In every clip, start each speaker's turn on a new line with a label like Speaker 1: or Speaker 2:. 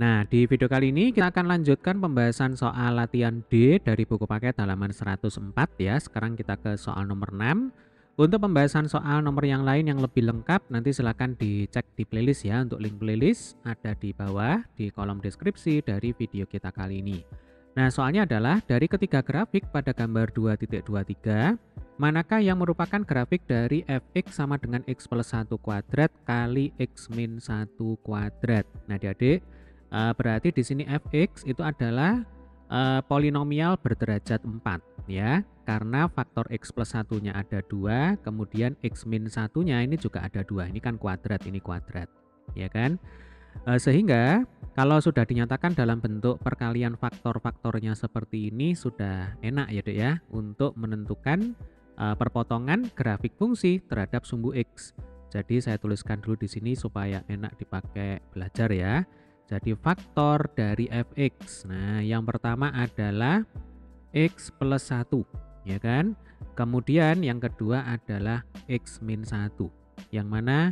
Speaker 1: Nah, di video kali ini kita akan lanjutkan pembahasan soal latihan D dari buku paket halaman 104 ya. Sekarang kita ke soal nomor 6. Untuk pembahasan soal nomor yang lain yang lebih lengkap, nanti silakan dicek di playlist ya. Untuk link playlist ada di bawah di kolom deskripsi dari video kita kali ini. Nah, soalnya adalah dari ketiga grafik pada gambar 2.23, manakah yang merupakan grafik dari fx sama dengan x plus 1 kuadrat kali x min 1 kuadrat. Nah, adik-adik, berarti di sini fx itu adalah polinomial berderajat 4 ya. Karena faktor x plus 1-nya ada 2, kemudian x min 1-nya ini juga ada 2. Ini kan kuadrat, ini kuadrat. Ya kan? Sehingga kalau sudah dinyatakan dalam bentuk perkalian faktor-faktornya seperti ini sudah enak ya Dek ya untuk menentukan perpotongan grafik fungsi terhadap sumbu X. Jadi saya tuliskan dulu di sini supaya enak dipakai belajar ya. Jadi faktor dari fx. Nah, yang pertama adalah x plus 1 ya kan. Kemudian yang kedua adalah x min 1. Yang mana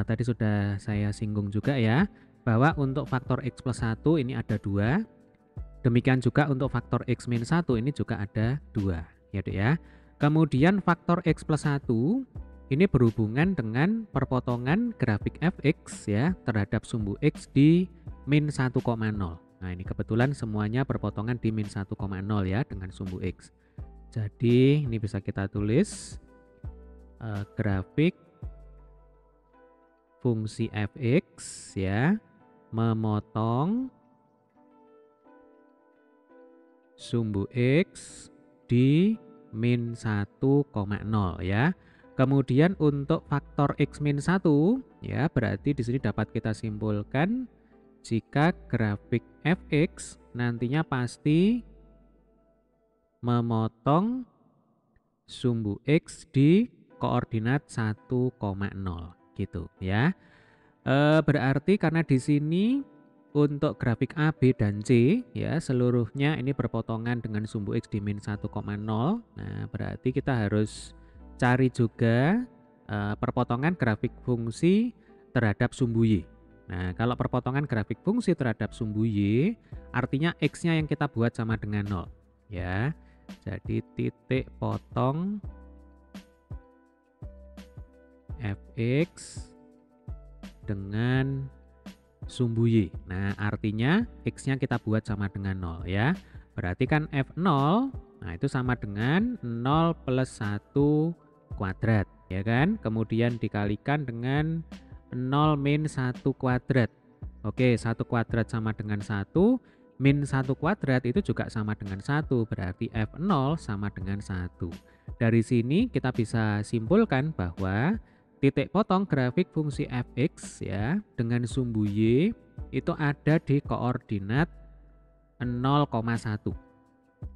Speaker 1: tadi sudah saya singgung juga ya, bahwa untuk faktor x plus 1 ini ada 2. Demikian juga untuk faktor x min 1 ini juga ada 2 ya Dek ya. Kemudian faktor x plus 1 ini berhubungan dengan perpotongan grafik fx ya terhadap sumbu x di min 1,0. Nah, ini kebetulan semuanya berpotongan di min 1,0 ya dengan sumbu x. Jadi ini bisa kita tulis grafik fungsi fx ya memotong sumbu x di min 1,0 ya. Kemudian untuk faktor x min 1 ya, berarti di sini dapat kita simpulkan jika grafik fx nantinya pasti memotong sumbu x di koordinat 1,0 gitu ya. Berarti karena di sini untuk grafik A, B, dan C ya seluruhnya ini berpotongan dengan sumbu x di min 1,0. Nah, berarti kita harus cari juga perpotongan grafik fungsi terhadap sumbu Y. Nah, kalau perpotongan grafik fungsi terhadap sumbu Y artinya x-nya yang kita buat sama dengan 0 ya. Jadi titik potong fx dengan sumbu Y. Nah, artinya x-nya kita buat sama dengan 0 ya. Berarti kan f0, nah itu sama dengan 0 plus 1 kuadrat ya kan. Kemudian dikalikan dengan 0 min 1 kuadrat. Oke, 1 kuadrat sama dengan 1, min 1 kuadrat itu juga sama dengan 1. Berarti f0 sama dengan 1. Dari sini kita bisa simpulkan bahwa titik potong grafik fungsi fx ya dengan sumbu y itu ada di koordinat 0,1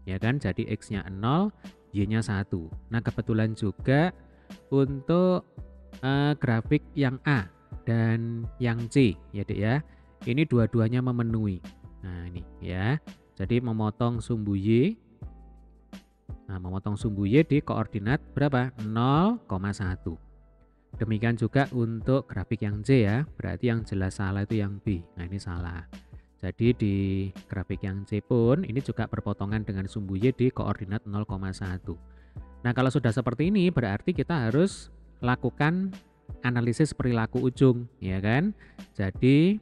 Speaker 1: ya kan. Jadi x-nya 0, y-nya 1. Nah, kebetulan juga untuk grafik yang A dan yang C ya Dek ya, ini dua-duanya memenuhi. Nah, ini ya. Jadi memotong sumbu y. Nah, memotong sumbu y di koordinat berapa? 0,1. Demikian juga untuk grafik yang C ya, berarti yang jelas salah itu yang B. Nah, ini salah. Jadi di grafik yang C pun ini juga berpotongan dengan sumbu Y di koordinat 0,1. Nah, kalau sudah seperti ini berarti kita harus lakukan analisis perilaku ujung, ya kan? Jadi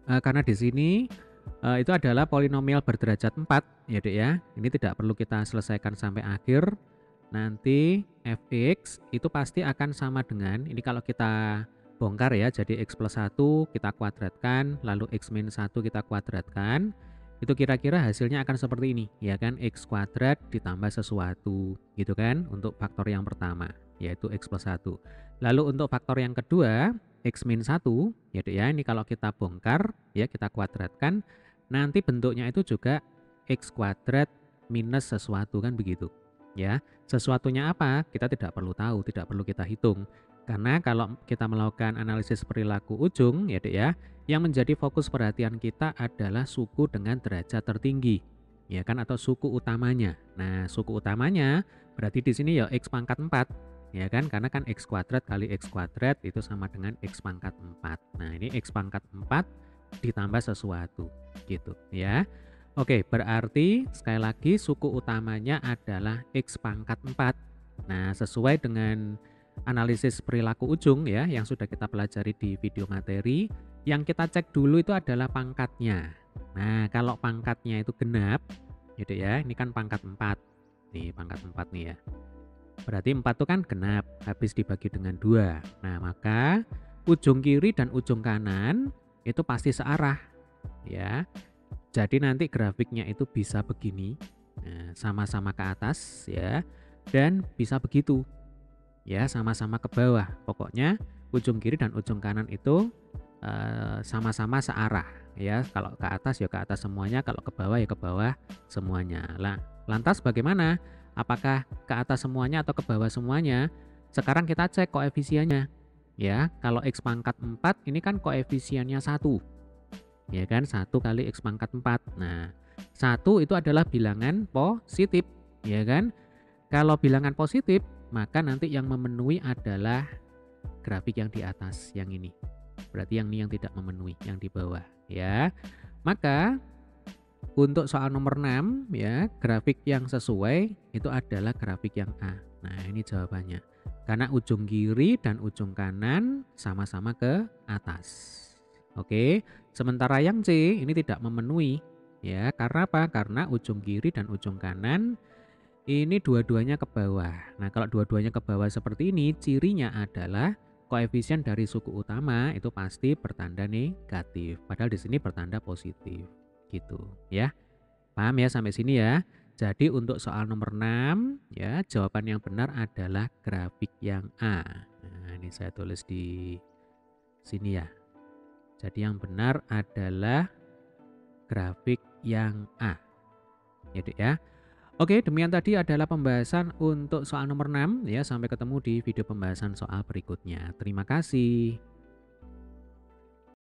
Speaker 1: karena di sini itu adalah polinomial berderajat 4 ya Dek ya. Ini tidak perlu kita selesaikan sampai akhir. Nanti fx itu pasti akan sama dengan, ini kalau kita bongkar ya, jadi x plus 1 kita kuadratkan, lalu x min 1 kita kuadratkan, itu kira-kira hasilnya akan seperti ini, ya kan, x kuadrat ditambah sesuatu, gitu kan, untuk faktor yang pertama, yaitu x plus 1. Lalu untuk faktor yang kedua, x min 1, ya Dek ya, ini kalau kita bongkar, ya kita kuadratkan, nanti bentuknya itu juga x kuadrat minus sesuatu, kan begitu. Ya, sesuatunya apa? Kita tidak perlu tahu, tidak perlu kita hitung. Karena kalau kita melakukan analisis perilaku ujung, ya Dek ya, yang menjadi fokus perhatian kita adalah suku dengan derajat tertinggi, ya kan, atau suku utamanya. Nah, suku utamanya berarti di sini ya x pangkat 4, ya kan, karena kan x kuadrat kali x kuadrat itu sama dengan x pangkat 4. Nah, ini x pangkat 4 ditambah sesuatu gitu ya. Oke, berarti sekali lagi suku utamanya adalah X pangkat 4. Nah, sesuai dengan analisis perilaku ujung ya yang sudah kita pelajari di video materi, yang kita cek dulu itu adalah pangkatnya. Nah, kalau pangkatnya itu genap gitu ya, ini kan pangkat 4. Nih, pangkat 4 nih ya. Berarti 4 itu kan genap, habis dibagi dengan 2. Nah, maka ujung kiri dan ujung kanan itu pasti searah ya. Jadi nanti grafiknya itu bisa begini, nah, sama-sama ke atas ya, dan bisa begitu ya, sama-sama ke bawah. Pokoknya ujung kiri dan ujung kanan itu sama-sama searah ya. Kalau ke atas ya ke atas semuanya, kalau ke bawah ya ke bawah semuanya. Lah, lantas bagaimana? Apakah ke atas semuanya atau ke bawah semuanya? Sekarang kita cek koefisiennya ya. Kalau X pangkat 4 ini kan koefisiennya 1. Ya kan, 1 kali X pangkat 4. Nah, 1 itu adalah bilangan positif, ya kan? Kalau bilangan positif, maka nanti yang memenuhi adalah grafik yang di atas, yang ini. Berarti yang ini yang tidak memenuhi, yang di bawah, ya. Maka untuk soal nomor 6 ya, grafik yang sesuai itu adalah grafik yang A. Nah, ini jawabannya. Karena ujung kiri dan ujung kanan sama-sama ke atas. Oke, sementara yang C ini tidak memenuhi ya. Karena apa? Karena ujung kiri dan ujung kanan ini dua-duanya ke bawah. Nah, kalau dua-duanya ke bawah seperti ini, cirinya adalah koefisien dari suku utama itu pasti bertanda negatif. Padahal di sini bertanda positif. Gitu ya. Paham ya sampai sini ya? Jadi untuk soal nomor 6 ya, jawaban yang benar adalah grafik yang A. Nah, ini saya tulis di sini ya. Jadi yang benar adalah grafik yang A. Gitu ya. Oke, demikian tadi adalah pembahasan untuk soal nomor 6 ya. Sampai ketemu di video pembahasan soal berikutnya. Terima kasih.